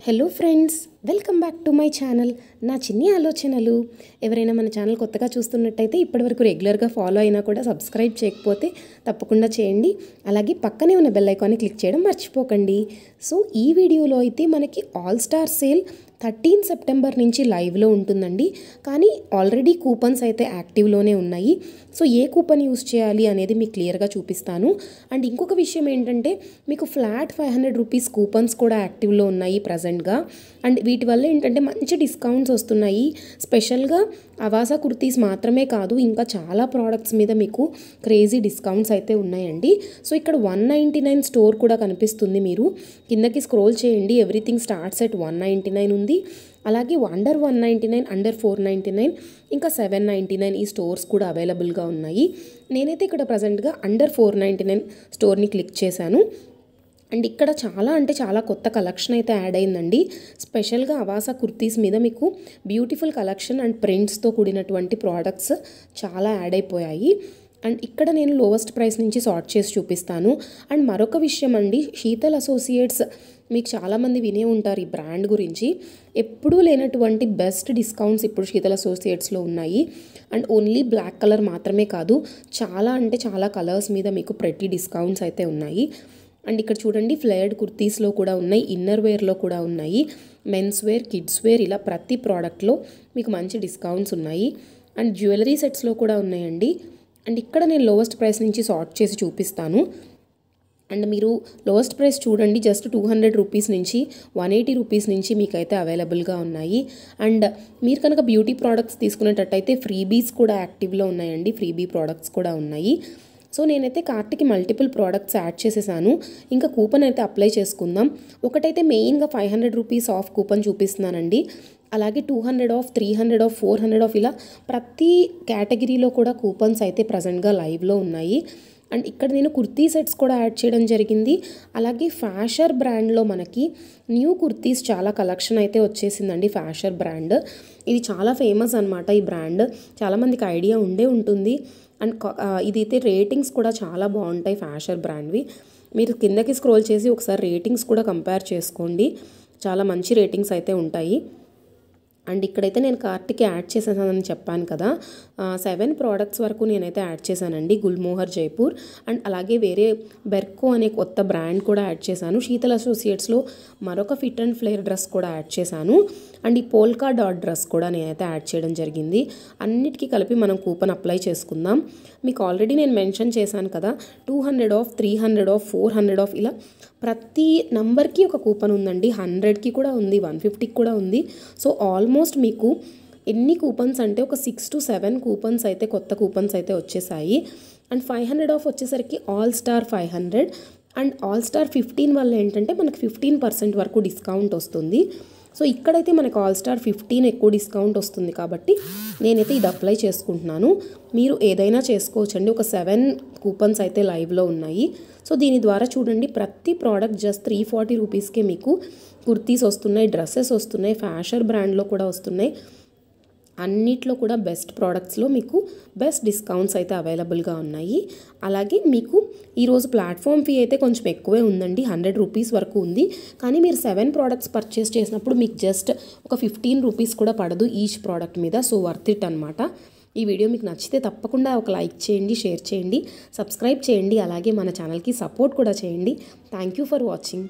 Hello friends, welcome back to my channel. నా చిన్ని ఆలోచనలు. ఎవరైనా మన ఛానల్ కొత్తగా చూస్తున్నట్టయితే ఇప్పటివరకు రెగ్యులర్గా ఫాలో అయినా కూడా సబ్స్క్రైబ్ చేయకపోతే తప్పకుండా చేయండి. అలాగే పక్కనే ఉన్న బెల్ ఐకాన్ని క్లిక్ చేయడం మర్చిపోకండి. సో ఈ వీడియోలో అయితే మనకి ఆల్ స్టార్ సేల్ 13 సెప్టెంబర్ నుంచి లైవ్లో ఉంటుందండి. కానీ ఆల్రెడీ కూపన్స్ అయితే యాక్టివ్లోనే ఉన్నాయి. సో ఏ కూపన్ యూస్ చేయాలి అనేది మీకు క్లియర్గా చూపిస్తాను. అండ్ ఇంకొక విషయం ఏంటంటే మీకు ఫ్లాట్ 500 రూపీస్ కూపన్స్ కూడా యాక్టివ్లో ఉన్నాయి ప్రజెంట్గా. అండ్ వీటి వల్ల ఏంటంటే మంచి డిస్కౌంట్స్ వస్తున్నాయి. స్పెషల్గా అవాసా కుర్తీస్ మాత్రమే కాదు, ఇంకా చాలా ప్రోడక్ట్స్ మీద మీకు క్రేజీ డిస్కౌంట్స్ అయితే ఉన్నాయండి. సో ఇక్కడ 199 స్టోర్ కూడా కనిపిస్తుంది. మీరు కిందకి స్క్రోల్ చేయండి. ఎవ్రీథింగ్ స్టార్ట్స్ ఎట్ 199 ఉంది. అలాగే అండర్ 199, అండర్ 499, ఇంకా 799 ఈ స్టోర్స్ కూడా అవైలబుల్గా ఉన్నాయి. నేనైతే ఇక్కడ ప్రజెంట్గా అండర్ 499 స్టోర్ని క్లిక్ చేశాను. అండ్ ఇక్కడ చాలా కొత్త కలెక్షన్ అయితే యాడ్ అయిందండి. స్పెషల్గా అవాసా కుర్తీస్ మీద మీకు బ్యూటిఫుల్ కలెక్షన్ అండ్ ప్రింట్స్తో కూడినటువంటి ప్రోడక్ట్స్ చాలా యాడ్ అయిపోయాయి. అండ్ ఇక్కడ నేను లోవెస్ట్ ప్రైస్ నుంచి సార్ట్ చేసి చూపిస్తాను. అండ్ మరొక విషయం అండి, శీతల్ అసోసియేట్స్ మీకు చాలామంది వినే ఉంటారు ఈ బ్రాండ్ గురించి. ఎప్పుడూ లేనటువంటి బెస్ట్ డిస్కౌంట్స్ ఇప్పుడు శీతల్ అసోసియేట్స్లో ఉన్నాయి. అండ్ ఓన్లీ బ్లాక్ కలర్ మాత్రమే కాదు, చాలా కలర్స్ మీద మీకు ప్రతి డిస్కౌంట్స్ అయితే ఉన్నాయి. అండ్ ఇక్కడ చూడండి, ఫ్లేయర్డ్ కుర్తీస్లో కూడా ఉన్నాయి, ఇన్నర్ వేర్లో కూడా ఉన్నాయి, మెన్స్ వేర్, కిడ్స్ వేర్, ఇలా ప్రతి ప్రోడక్ట్లో మీకు మంచి డిస్కౌంట్స్ ఉన్నాయి. అండ్ జ్యువెలరీ సెట్స్లో కూడా ఉన్నాయండి. అండ్ ఇక్కడ నేను లోవెస్ట్ ప్రైస్ నుంచి సార్ట్ చేసి చూపిస్తాను. అండ్ మీరు లోవెస్ట్ ప్రైస్ చూడండి, జస్ట్ 200 రూపీస్ నుంచి 180 రూపీస్ నుంచి మీకైతే అవైలబుల్గా ఉన్నాయి. అండ్ మీరు కనుక బ్యూటీ ప్రోడక్ట్స్ తీసుకునేటట్టయితే ఫ్రీబీస్ కూడా యాక్టివ్లో ఉన్నాయండి. ఫ్రీబీ ప్రోడక్ట్స్ కూడా ఉన్నాయి. సో నేనైతే కార్ట్కి మల్టిపుల్ ప్రోడక్ట్స్ యాడ్ చేసేసాను. ఇంకా కూపన్ అయితే అప్లై చేసుకుందాం. ఒకటైతే మెయిన్గా 500 రూపీస్ ఆఫ్ కూపన్ చూపిస్తున్నానండి. అలాగే 200 ఆఫ్, 300 ఆఫ్, 400 ఆఫ్, ఇలా ప్రతి కేటగిరీలో కూడా కూపన్స్ అయితే ప్రజెంట్గా లైవ్లో ఉన్నాయి. అండ్ ఇక్కడ నేను కుర్తీ సెట్స్ కూడా యాడ్ చేయడం జరిగింది. అలాగే ఫ్యాషర్ బ్రాండ్లో మనకి న్యూ కుర్తీస్ చాలా కలెక్షన్ అయితే వచ్చేసిందండి. ఫ్యాషర్ బ్రాండ్ ఇది చాలా ఫేమస్ అనమాట. ఈ బ్రాండ్ చాలామందికి ఐడియా ఉండే ఉంటుంది. అండ్ ఇదైతే రేటింగ్స్ కూడా చాలా బాగుంటాయి ఫ్యాషర్ బ్రాండ్వి. మీరు కిందకి స్క్రోల్ చేసి ఒకసారి రేటింగ్స్ కూడా కంపేర్ చేసుకోండి. చాలా మంచి రేటింగ్స్ అయితే ఉంటాయి. అండ్ ఇక్కడైతే నేను కార్ట్కి యాడ్ చేసేసానని చెప్పాను కదా, 7 ప్రోడక్ట్స్ వరకు నేనైతే యాడ్ చేశానండి. గుల్మోహర్ జైపూర్ అండ్ అలాగే వేరే బెర్కో అనే కొత్త బ్రాండ్ కూడా యాడ్ చేశాను. శీతల్ అసోసియేట్స్లో మరొక ఫిట్ అండ్ ఫ్లేర్ డ్రెస్ కూడా యాడ్ చేశాను. అండ్ ఈ పోల్కా డాట్ డ్రెస్ కూడా నేనైతే యాడ్ చేయడం జరిగింది. అన్నిటికీ కలిపి మనం కూపన్ అప్లై చేసుకుందాం. మీకు ఆల్రెడీ నేను మెన్షన్ చేశాను కదా, 200 ఆఫ్, 300 ఆఫ్, 400 ఆఫ్, ఇలా ప్రతి నంబర్కి ఒక కూపన్ ఉందండి. 100కి కూడా ఉంది, 150కి కూడా ఉంది. సో ఆల్మోస్ట్ మీకు ఎన్ని కూపన్స్ అంటే ఒక 6 to 7 కూపన్స్ అయితే, కొత్త కూపన్స్ అయితే వచ్చేసాయి. అండ్ 500 ఆఫ్ వచ్చేసరికి all star 500 and all star 15 వల్ల ఏంటంటే మనకి 15% వరకు డిస్కౌంట్ వస్తుంది. సో ఇక్కడైతే మనకు ఆల్ స్టార్ 15 ఎక్కువ డిస్కౌంట్ వస్తుంది కాబట్టి నేనైతే ఇది అప్లై చేసుకుంటున్నాను. మీరు ఏదైనా చేసుకోవచ్చండి. ఒక 7 కూపన్స్ అయితే లైవ్లో ఉన్నాయి. సో దీని ద్వారా చూడండి, ప్రతి ప్రోడక్ట్ జస్ట్ 340 రూపీస్కే మీకు కుర్తీస్ వస్తున్నాయి, డ్రెస్సెస్ వస్తున్నాయి, ఫ్యాషన్ బ్రాండ్లో కూడా వస్తున్నాయి. అన్నిట్లో కూడా బెస్ట్ ప్రోడక్ట్స్లో మీకు బెస్ట్ డిస్కౌంట్స్ అయితే అవైలబుల్గా ఉన్నాయి. అలాగే మీకు ఈరోజు ప్లాట్ఫామ్ ఫీ అయితే కొంచెం ఎక్కువే ఉందండి, 100 రూపీస్ వరకు ఉంది. కానీ మీరు 7 ప్రోడక్ట్స్ పర్చేస్ చేసినప్పుడు మీకు జస్ట్ ఒక 15 రూపీస్ కూడా పడదు ఈచ్ ప్రోడక్ట్ మీద. సో వర్త్ ఇట్ అనమాట. ఈ వీడియో మీకు నచ్చితే తప్పకుండా ఒక లైక్ చేయండి, షేర్ చేయండి, సబ్స్క్రైబ్ చేయండి. అలాగే మన ఛానల్కి సపోర్ట్ కూడా చేయండి. Thank you for watching.